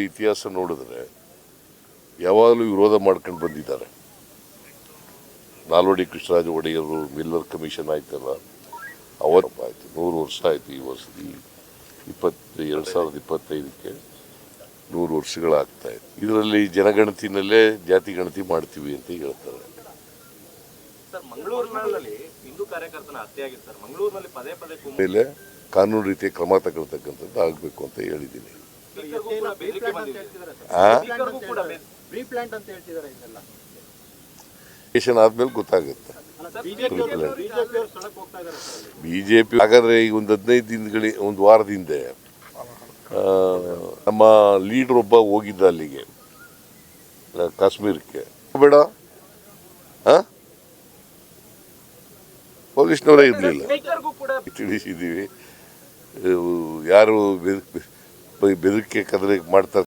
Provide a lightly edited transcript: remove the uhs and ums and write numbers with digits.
ಇತಿಹಾಸ ನೋಡಿದ್ರೆ ಯಾವಾಗಲೂ ವಿರೋಧ ಮಾಡ್ಕೊಂಡು ಬಂದಿದ್ದಾರೆ. ನಾಲ್ವಡಿ ಕೃಷ್ಣರಾಜ ಒಡೆಯರು ಮಿಲ್ಲರ್ ಕಮಿಷನ್ ಆಯ್ತಲ್ಲ, ಅವತ್ತು ಆಯ್ತು 100 ವರ್ಷ ಆಯ್ತು. ಈ ವರ್ಷ 2025ಕ್ಕೆ 100 ವರ್ಷಗಳಾಗ್ತಾ ಇದೆ. ಇದರಲ್ಲಿ ಜನಗಣತಿನಲ್ಲೇ ಜಾತಿ ಗಣತಿ ಮಾಡ್ತೀವಿ ಅಂತ ಹೇಳ್ತಾರೆ. ಮೇಲೆ ಕಾನೂನು ರೀತಿಯ ಕ್ರಮ ತಗೊಳ್ತಕ್ಕಂಥದ್ದು ಆಗಬೇಕು ಅಂತ ಹೇಳಿದ್ದೀನಿ. ಆದ್ಮೇಲೆ ಗೊತ್ತಾಗುತ್ತೆ. ಬಿಜೆಪಿ ಹಾಗಾದ್ರೆ ಈಗ ಒಂದು 15 ಒಂದು ವಾರದ ಹಿಂದೆ ನಮ್ಮ ಲೀಡರ್ ಒಬ್ಬ ಹೋಗಿದ್ದ ಅಲ್ಲಿಗೆ, ಕಾಶ್ಮೀರಕ್ಕೆ. ಬೇಡ, ಪೊಲೀಸ್ನವರೇ ಇರಲಿಲ್ಲ. ತಿಳಿಸಿದ್ದೀವಿ. ಯಾರು ಬೆದರಿಕೆ ಕದರಿಕೆ ಮಾಡ್ತಾರೆ